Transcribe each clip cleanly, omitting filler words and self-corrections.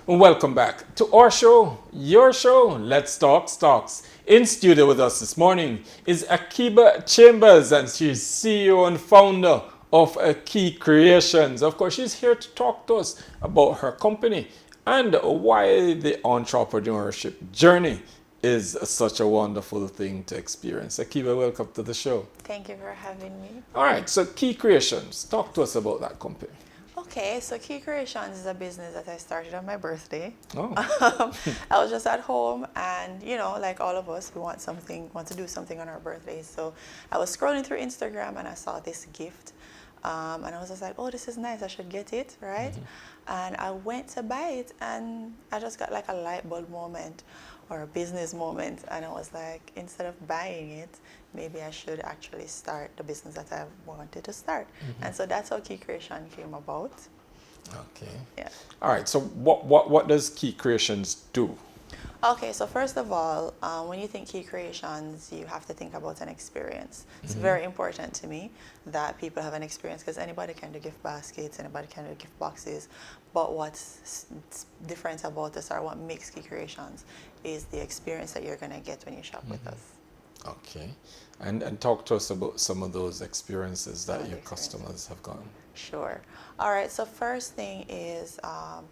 Welcome back to our show, your show, Let's Talk Stocks. In studio with us this morning is Akeiba Chambers, and she's CEO and founder of Keikreations. Of course, she's here to talk to us about her company and why the entrepreneurship journey is such a wonderful thing to experience. Akeiba, welcome to the show. Thank you for having me. All right, so Keikreations, talk to us about that company. Okay, so Keikreations is a business that I started on my birthday. Oh. I was just at home, and like all of us, we want to do something on our birthdays. So I was scrolling through Instagram and I saw this gift, and I was just like, oh, this is nice, I should get it, right? And I went to buy it, and I just got like a light bulb moment or a business moment, and I was like, instead of buying it, maybe I should actually start the business that I wanted to start. And so that's how Keikreation came about. Okay. Yeah. All right, so what does Keikreations do? Okay, so first of all, when you think Keikreations, you have to think about an experience. It's very important to me that people have an experience, because anybody can do gift baskets, anybody can do gift boxes, but what's different about us, or what makes Keikreations, is the experience that you're going to get when you shop with us. Okay, and talk to us about some of those experiences that your customers have gotten. Sure. All right, so first thing is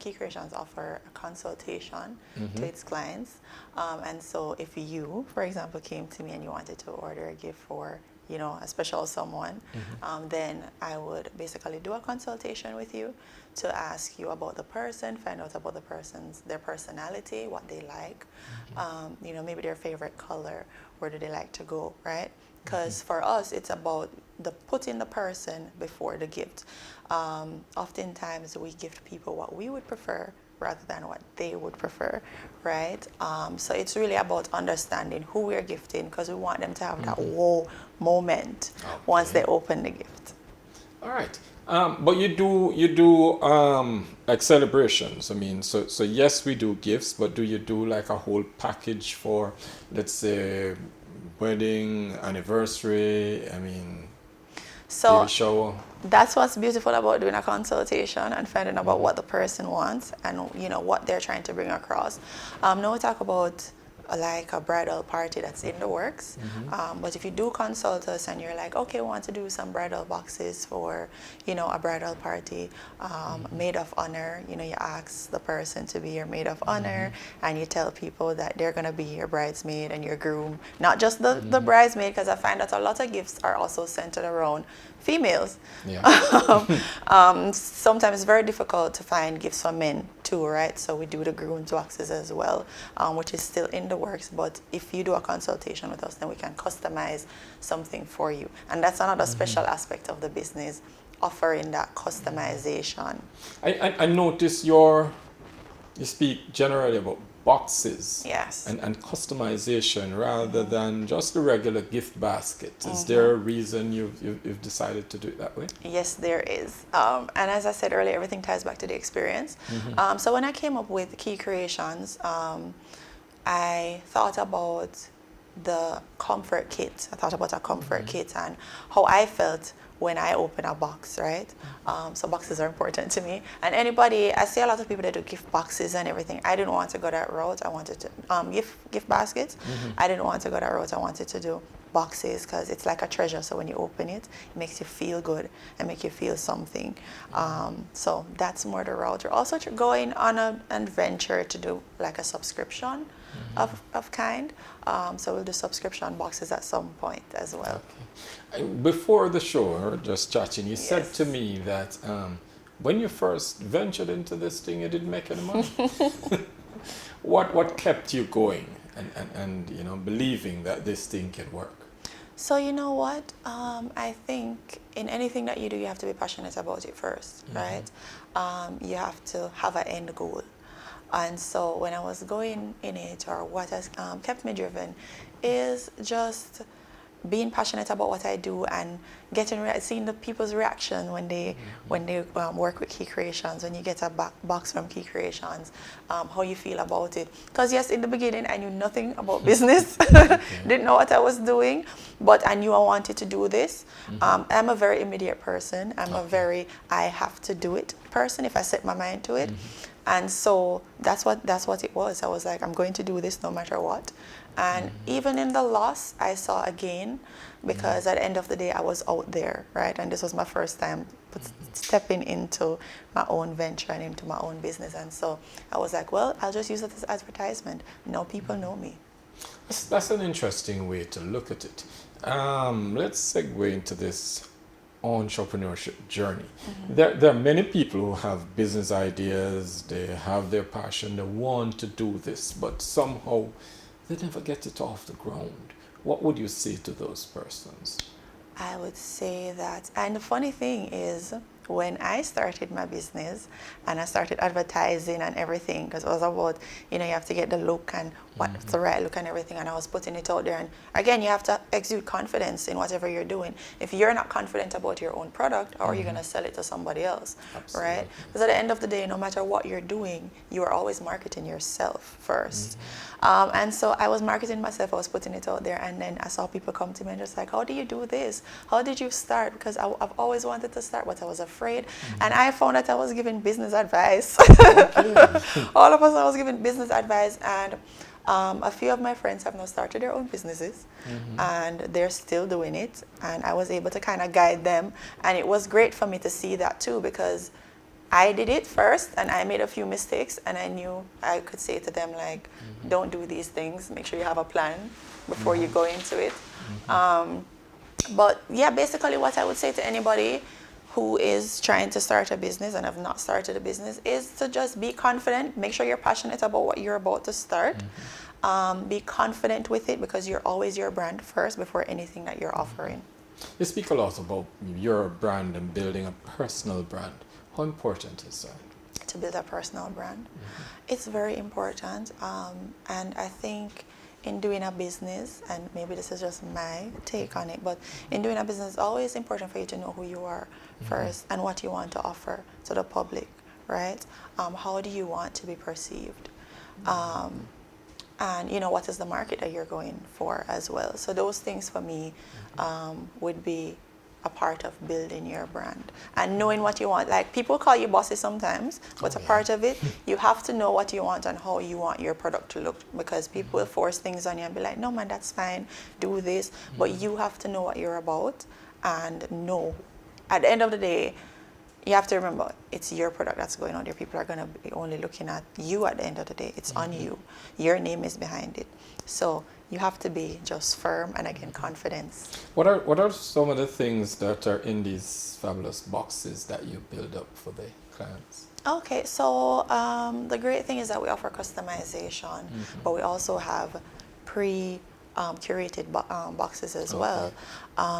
Keikreations offer a consultation to its clients. And so if you, for example, came to me and you wanted to order a gift for a special someone, then I would basically do a consultation with you to ask you about the person, find out about their personality, what they like, maybe their favorite color, where do they like to go, right? Because for us, it's about putting the person before the gift. Oftentimes, we gift people what we would prefer rather than what they would prefer, right? So it's really about understanding who we're gifting, because we want them to have that whoa moment once they open the gift. All right. But you do like celebrations. I mean, so yes, we do gifts, but do you do like a whole package for, let's say, wedding, anniversary? I mean, so shower. That's what's beautiful about doing a consultation and finding out what the person wants and what they're trying to bring across. Now we talk about like a bridal party that's in the works, but if you do consult us and you're like, okay, we want to do some bridal boxes for a bridal party, maid of honor, you ask the person to be your maid of honor, and you tell people that they're going to be your bridesmaid and your groom, not just the bridesmaid, because I find that a lot of gifts are also centered around females. Sometimes it's very difficult to find gifts for men too, right? So we do the groom's boxes as well, which is still in the works. But if you do a consultation with us, then we can customize something for you. And that's another special aspect of the business, offering that customization. I notice you speak generally about boxes, yes, and customization rather than just the regular gift basket. Is there a reason you've decided to do it that way? Yes, there is. And as I said earlier, everything ties back to the experience. So when I came up with Keikreations, I thought about the comfort kit. I thought about a comfort kit and how I felt when I open a box, right? So boxes are important to me. And I see a lot of people that do gift boxes and everything. I didn't want to go that route. I wanted to gift baskets. I didn't want to go that route. I wanted to do boxes because it's like a treasure. So when you open it, it makes you feel good and make you feel something. So that's more the route. We're also going on an adventure to do like a subscription of kind. So we'll do subscription boxes at some point as well. Okay. Before the show, or just chatting, you said to me that when you first ventured into this thing, you didn't make any money. What kept you going and believing that this thing can work? So you know what? I think in anything that you do, you have to be passionate about it first, right? You have to have an end goal. And so when I was going in it, or what has kept me driven, is just being passionate about what I do and seeing the people's reaction when they work with Keikreations, when you get a box from Keikreations, how you feel about it. Because yes, in the beginning I knew nothing about business, didn't know what I was doing, but I knew I wanted to do this. I'm a very immediate person. I'm a very I have to do it person if I set my mind to it. And so that's what it was. I was like, I'm going to do this no matter what. And even in the loss, I saw a gain, because at the end of the day, I was out there, right? And this was my first time stepping into my own venture and into my own business. And so I was like, well, I'll just use it as advertisement. Now people know me. That's an interesting way to look at it. Let's segue into this entrepreneurship journey. There are many people who have business ideas, they have their passion, they want to do this, but somehow they never get it off the ground. What would you say to those persons? I would say that, and the funny thing is, when I started my business and I started advertising and everything, because it was about, you have to get the look and what's the right look and everything, and I was putting it out there. And again, you have to exude confidence in whatever you're doing. If you're not confident about your own product, how are you going to sell it to somebody else? Absolutely. Right? Because at the end of the day, no matter what you're doing, you are always marketing yourself first. And so I was marketing myself, I was putting it out there, and then I saw people come to me and just like, how do you do this? How did you start? Because I've always wanted to start, but I was afraid. And I found that I was giving business advice. All of us, I was giving business advice, and a few of my friends have now started their own businesses, and they're still doing it, and I was able to kind of guide them, and it was great for me to see that too, because I did it first and I made a few mistakes, and I knew I could say to them, like, don't do these things, make sure you have a plan before you go into it. But yeah, basically what I would say to anybody who is trying to start a business and have not started a business is to just be confident, make sure you're passionate about what you're about to start. Be confident with it, because you're always your brand first before anything that you're offering. You speak a lot about your brand and building a personal brand. How important is that? To build a personal brand? It's very important, and I think in doing a business, and maybe this is just my take on it, but in doing a business, it's always important for you to know who you are first and what you want to offer to the public, right? How do you want to be perceived? And what is the market that you're going for as well? So those things for me would be a part of building your brand and knowing what you want. Like, people call you bossy sometimes, but a part of it, you have to know what you want and how you want your product to look, because people will force things on you and be like, no man, that's fine, do this. But you have to know what you're about, and know, at the end of the day, you have to remember, it's your product that's going out there. People are going to be only looking at you at the end of the day. It's on you. Your name is behind it. So you have to be just firm and, again, confidence. What are some of the things that are in these fabulous boxes that you build up for the clients? Okay, so the great thing is that we offer customization, but we also have pre-curated boxes as well.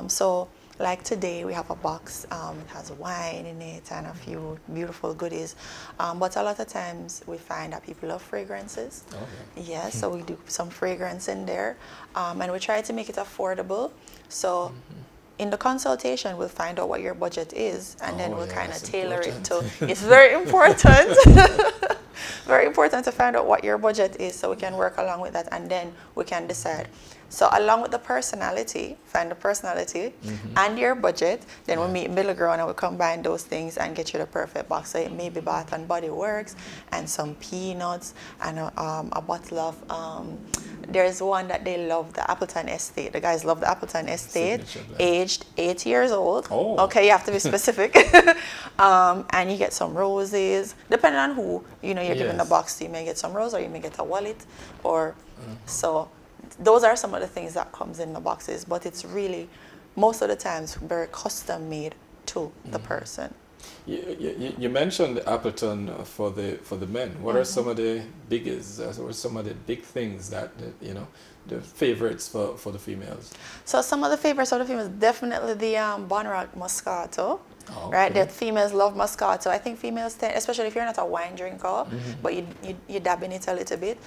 So like today, we have a box, it has wine in it and a few beautiful goodies. But a lot of times we find that people love fragrances. Yeah, so we do some fragrance in there. And we try to make it affordable. So in the consultation, we'll find out what your budget is, and then we'll kind of tailor it to, it's very important. Very important to find out what your budget is, so we can work along with that, and then we can decide. So along with the personality, find the personality and your budget, then we'll meet middle ground and we'll combine those things and get you the perfect box. So it may be Bath and Body Works and some peanuts and a bottle of, there's one that they love, the Appleton Estate. The guys love the Appleton Estate, aged 8 years old. Okay, you have to be specific. And you get some roses, depending on who, you're giving the box to. You may get some rose, or you may get a wallet, or so. Those are some of the things that comes in the boxes, but it's really, most of the times, very custom made to the person. You mentioned Appleton for the men. What are some of the biggest, or some of the big things that the favorites for the females? So some of the favorites for the females, definitely the Bonrock Moscato. Oh, right? okay. The females love Moscato. I think females tend, especially if you're not a wine drinker, but you dab in it a little bit,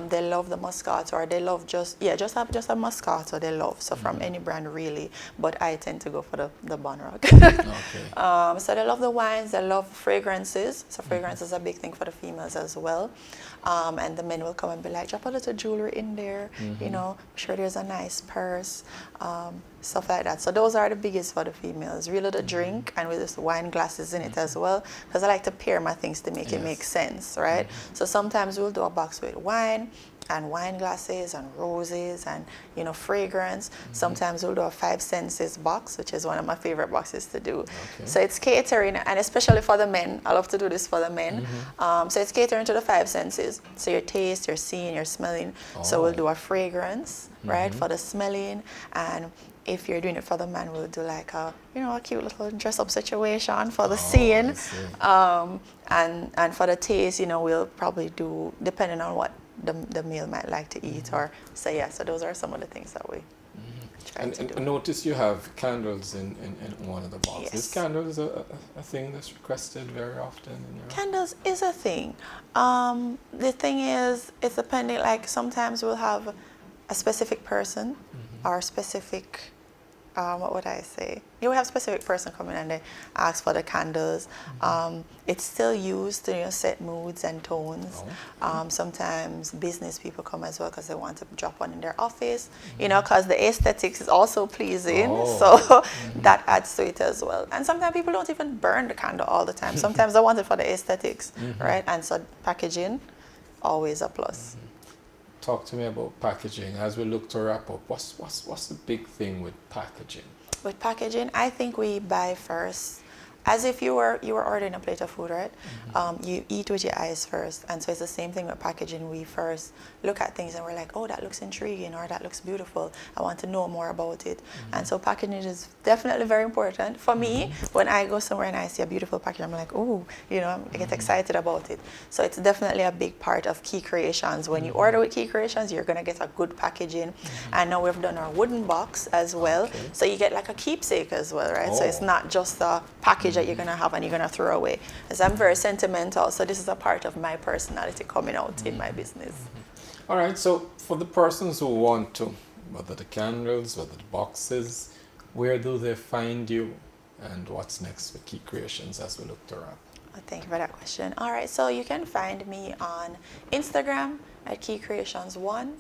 they love the Moscato, or they love just a Moscato they love. So from any brand really, but I tend to go for the Bonrock. Okay. So they love the wines, they love fragrances. So fragrance is a big thing for the females as well. And the men will come and be like, drop a little jewelry in there, you know, sure there's a nice purse, stuff like that. So those are the biggest for the females. Really the drink, and with this wine glasses in it as well, because I like to pair my things to make it make sense, right? So sometimes we'll do a box with wine and wine glasses and roses and, you know, fragrance. Sometimes we'll do a 5 senses box, which is one of my favorite boxes to do. So it's catering, and especially for the men. I love to do this for the men. So it's catering to the 5 senses. So your taste, your seeing, your smelling. So we'll do a fragrance, right, for the smelling. And if you're doing it for the man, we'll do like a, you know, a cute little dress-up situation for the seeing. And for the taste, you know, we'll probably do, depending on what the male might like to eat, or say, so those are some of the things that we try to do. And notice you have candles in one of the boxes. Is candles a thing that's requested very often in your Candles is a thing. The thing is, it's depending, like sometimes we'll have a specific person or specific, what would I say? You have a specific person come in and they ask for the candles. It's still used to, you know, set moods and tones. Sometimes business people come as well because they want to drop one in their office, you know, because the aesthetics is also pleasing. So that adds to it as well. And sometimes people don't even burn the candle all the time. Sometimes they want it for the aesthetics, right? And so packaging, always a plus. Talk to me about packaging as we look to wrap up. What's the big thing with packaging? With packaging, I think we buy first, as if you were ordering a plate of food, right? You eat with your eyes first, and so it's the same thing with packaging. We first look at things and we're like, oh, that looks intriguing, or that looks beautiful. I want to know more about it. And so packaging is definitely very important for me. When I go somewhere and I see a beautiful package, I'm like, oh, you know, I get excited about it. So it's definitely a big part of Keikreations. When you order with Keikreations, you're gonna get a good packaging. And now we've done our wooden box as well, so you get like a keepsake as well, right? So it's not just a package that you're gonna have and you're gonna throw away. As I'm very sentimental, so this is a part of my personality coming out in my business. All right, so for the persons who want to, whether the candles, whether the boxes, where do they find you, and what's next with Keikreations as we look to wrap? Thank you for that question. All right, so you can find me on Instagram at Keikreations1.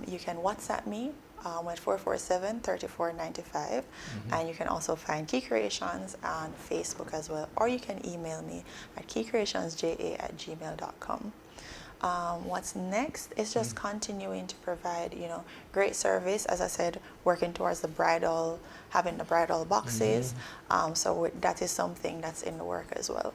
You can WhatsApp me at 447-3495. And you can also find Keikreations on Facebook as well, or you can email me at keikreationsja@gmail.com. What's next is just continuing to provide, you know, great service. As I said, working towards the bridal, having the bridal boxes. So that is something that's in the work as well.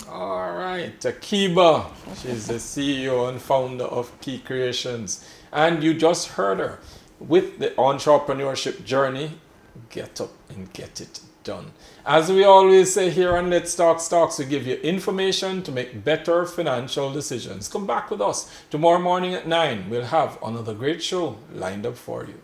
All right, Akeiba. She's the CEO and founder of Keikreations. And you just heard her. With the entrepreneurship journey, get up and get it done. As we always say here on Let's Talk Stocks, we give you information to make better financial decisions. Come back with us tomorrow morning at 9. We'll have another great show lined up for you.